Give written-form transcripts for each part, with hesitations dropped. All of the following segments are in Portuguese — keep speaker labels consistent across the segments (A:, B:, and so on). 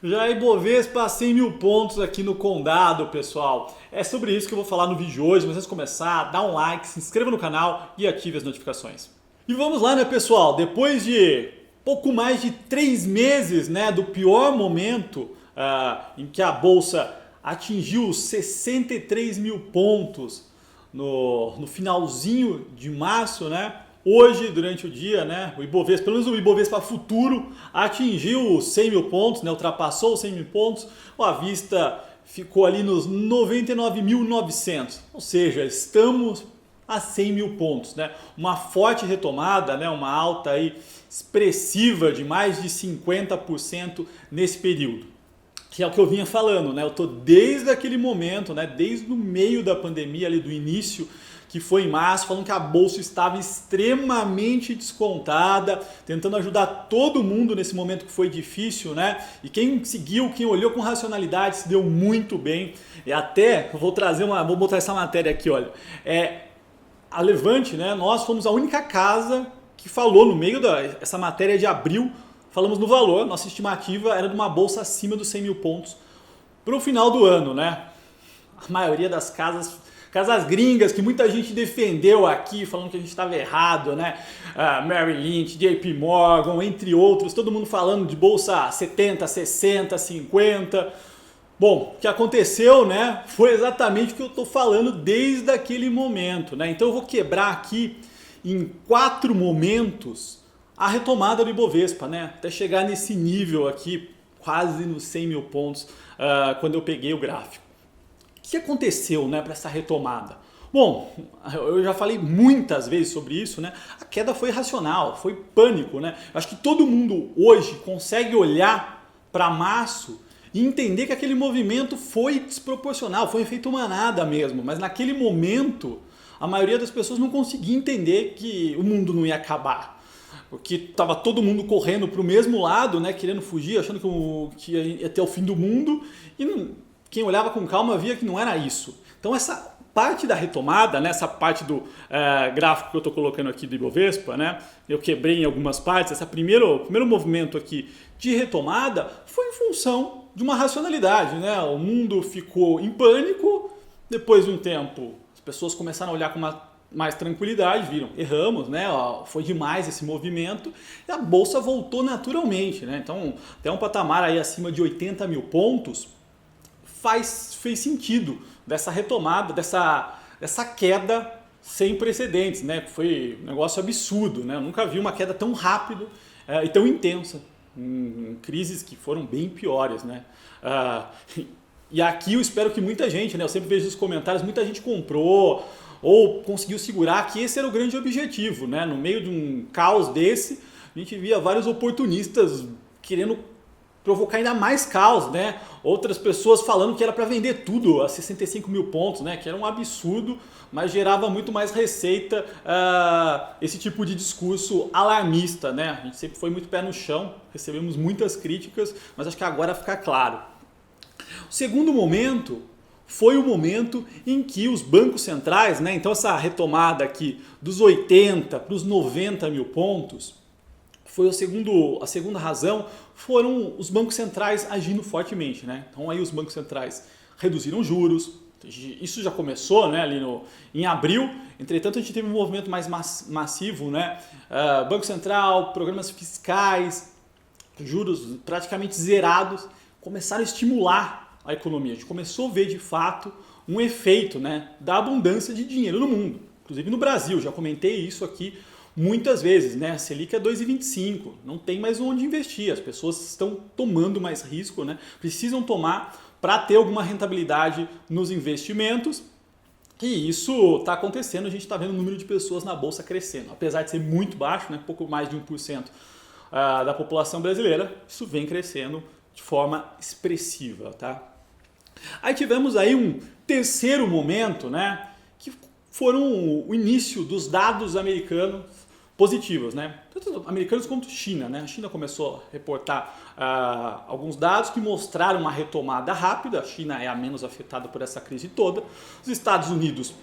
A: Já Ibovespa 100 mil pontos aqui no Condado, pessoal. É sobre isso que eu vou falar no vídeo de hoje. Mas antes de começar, dá um like, se inscreva no canal e ative as notificações. E vamos lá, né, pessoal? Depois de pouco mais de 3 meses, né, do pior momento em que a Bolsa atingiu os 63 mil pontos no finalzinho de março, né? Hoje, durante o dia, né, o Ibovespa, pelo menos o Ibovespa Futuro, atingiu os 100 mil pontos, né, ultrapassou os 100 mil pontos, a vista ficou ali nos 99.900, ou seja, estamos a 100 mil pontos, né? Uma forte retomada, né? Uma alta aí expressiva de mais de 50% nesse período. Que é o que eu vinha falando, né? Eu tô desde aquele momento, né? Desde o meio da pandemia, ali do início, que foi em março, falando que a bolsa estava extremamente descontada, tentando ajudar todo mundo nesse momento que foi difícil, né? E quem seguiu, quem olhou com racionalidade, se deu muito bem. E até, vou botar essa matéria aqui, olha. A Levante, né? Nós fomos a única casa que falou no meio dessa matéria de abril, falamos no valor, nossa estimativa era de uma bolsa acima dos 100 mil pontos para o final do ano, né? A maioria das casas gringas que muita gente defendeu aqui, falando que a gente estava errado, né? Merrill Lynch, JP Morgan, entre outros, todo mundo falando de bolsa 70, 60, 50. Bom, o que aconteceu, né, foi exatamente o que eu estou falando desde aquele momento, né? Então eu vou quebrar aqui em 4 momentos a retomada do Ibovespa, né? Até chegar nesse nível aqui, quase nos 100 mil pontos, quando eu peguei o gráfico. O que aconteceu, né, para essa retomada? Bom, eu já falei muitas vezes sobre isso, né? A queda foi irracional, foi pânico, né? Eu acho que todo mundo hoje consegue olhar para março e entender que aquele movimento foi desproporcional, foi um efeito manada mesmo, mas naquele momento a maioria das pessoas não conseguia entender que o mundo não ia acabar. Porque estava todo mundo correndo para o mesmo lado, né, querendo fugir, achando que ia ter o fim do mundo, e quem olhava com calma via que não era isso. Então essa parte da retomada, né, essa parte do gráfico que eu estou colocando aqui do Ibovespa, né, eu quebrei em algumas partes, esse primeiro movimento aqui de retomada foi em função de uma racionalidade, né? O mundo ficou em pânico, depois de um tempo as pessoas começaram a olhar com mais tranquilidade, viram, erramos, né? Foi demais esse movimento e a bolsa voltou naturalmente, né? Então, até um patamar aí acima de 80 mil pontos fez sentido dessa retomada, dessa queda sem precedentes, né? Foi um negócio absurdo, né? Eu nunca vi uma queda tão rápida e tão intensa em crises que foram bem piores, né? E aqui eu espero que muita gente, né? Eu sempre vejo nos comentários, muita gente comprou ou conseguiu segurar, que esse era o grande objetivo, né? No meio de um caos desse, a gente via vários oportunistas querendo provocar ainda mais caos, né? Outras pessoas falando que era para vender tudo a 65 mil pontos, né? Que era um absurdo, mas gerava muito mais receita esse tipo de discurso alarmista, né? A gente sempre foi muito pé no chão, recebemos muitas críticas, mas acho que agora fica claro. O segundo momento foi o momento em que os bancos centrais, né? Então essa retomada aqui dos 80 para os 90 mil pontos, foi a segunda razão, foram os bancos centrais agindo fortemente, né? Então aí os bancos centrais reduziram juros, isso já começou, né, ali em abril, entretanto a gente teve um movimento mais massivo, né? Banco Central, programas fiscais, juros praticamente zerados, começaram a estimular a economia. A gente começou a ver de fato um efeito, né, da abundância de dinheiro no mundo, inclusive no Brasil, já comentei isso aqui muitas vezes, né? A Selic é 2,25, não tem mais onde investir, as pessoas estão tomando mais risco, né? Precisam tomar para ter alguma rentabilidade nos investimentos, e isso está acontecendo, a gente está vendo o número de pessoas na bolsa crescendo, apesar de ser muito baixo, né? Pouco mais de 1% da população brasileira, isso vem crescendo de forma expressiva, tá? Aí tivemos aí um terceiro momento, né? Que foram o início dos dados americanos positivos, né? Tanto americanos quanto China, né? A China começou a reportar alguns dados que mostraram uma retomada rápida. A China é a menos afetada por essa crise toda. Os Estados Unidos,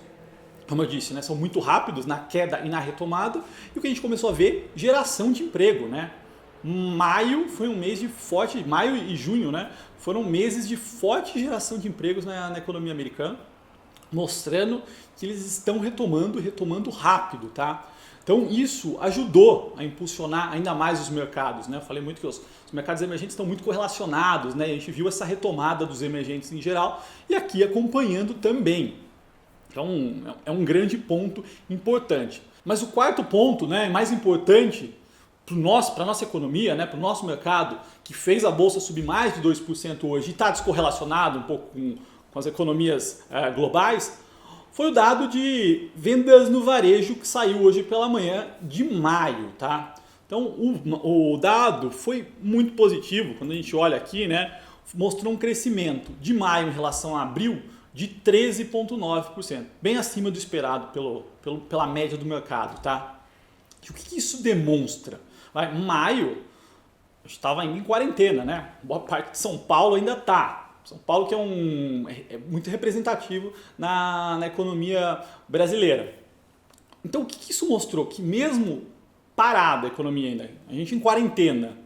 A: como eu disse, né, são muito rápidos na queda e na retomada. E o que a gente começou a ver? Geração de emprego, né? maio foi um mês de forte, maio e junho, né? Foram meses de forte geração de empregos na economia americana, mostrando que eles estão retomando rápido, tá? Então isso ajudou a impulsionar ainda mais os mercados, né? Eu falei muito que os mercados emergentes estão muito correlacionados, né? A gente viu essa retomada dos emergentes em geral e aqui acompanhando também. Então é um grande ponto importante. Mas o quarto ponto, né, mais importante para a nossa economia, né, para o nosso mercado, que fez a Bolsa subir mais de 2% hoje e está descorrelacionado um pouco com as economias globais, foi o dado de vendas no varejo que saiu hoje pela manhã de maio, tá? Então o dado foi muito positivo, quando a gente olha aqui, né, mostrou um crescimento de maio em relação a abril de 13,9%, bem acima do esperado pela média do mercado, tá? E o que isso demonstra? Maio, a gente estava ainda em quarentena, né? Boa parte de São Paulo ainda está. São Paulo que é muito representativo na economia brasileira. Então o que isso mostrou? Que mesmo parada a economia ainda, a gente em quarentena,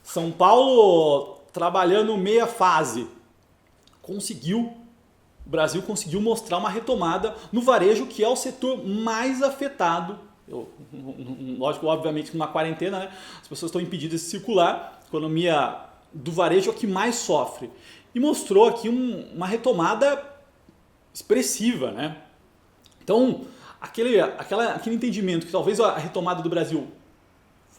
A: São Paulo trabalhando meia fase, o Brasil conseguiu mostrar uma retomada no varejo, que é o setor mais afetado. Lógico, obviamente, numa quarentena, né, as pessoas estão impedidas de circular, a economia do varejo é o que mais sofre. E mostrou aqui uma retomada expressiva, né? Então, aquele entendimento que talvez a retomada do Brasil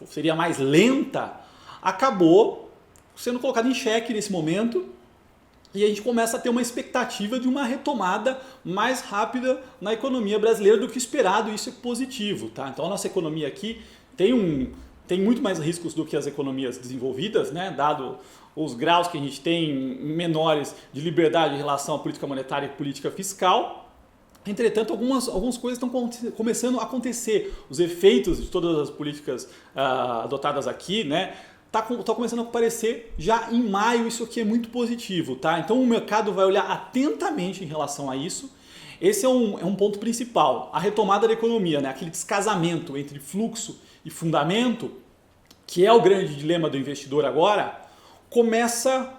A: seria mais lenta, acabou sendo colocado em xeque nesse momento e a gente começa a ter uma expectativa de uma retomada mais rápida na economia brasileira do que esperado, e isso é positivo, tá? Então a nossa economia aqui tem muito mais riscos do que as economias desenvolvidas, né? Dado os graus que a gente tem menores de liberdade em relação à política monetária e política fiscal. Entretanto, algumas coisas estão começando a acontecer. Os efeitos de todas as políticas adotadas aqui, né, tá começando a aparecer já em maio. Isso aqui é muito positivo, tá? Então o mercado vai olhar atentamente em relação a isso. Esse é um ponto principal. A retomada da economia, né, aquele descasamento entre fluxo e fundamento, que é o grande dilema do investidor agora, começa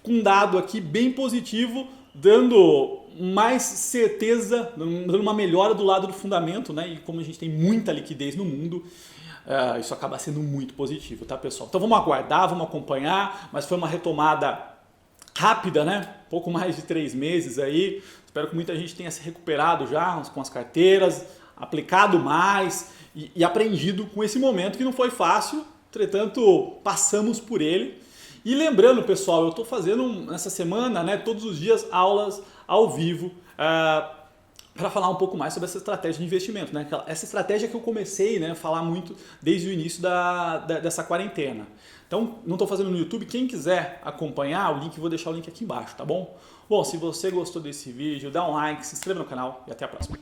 A: com um dado aqui bem positivo, dando mais certeza, dando uma melhora do lado do fundamento, né? E como a gente tem muita liquidez no mundo, isso acaba sendo muito positivo, tá, pessoal? Então vamos aguardar, vamos acompanhar, mas foi uma retomada rápida, né? Pouco mais de 3 meses aí. Espero que muita gente tenha se recuperado já com as carteiras, aplicado mais e aprendido com esse momento que não foi fácil, entretanto passamos por ele. E lembrando, pessoal, eu estou fazendo nessa semana, né, todos os dias aulas ao vivo para falar um pouco mais sobre essa estratégia de investimento, né? Essa estratégia que eu comecei, né, a falar muito desde o início dessa quarentena. Então, não estou fazendo no YouTube. Quem quiser acompanhar, vou deixar o link aqui embaixo, tá bom? Bom, se você gostou desse vídeo, dá um like, se inscreva no canal e até a próxima.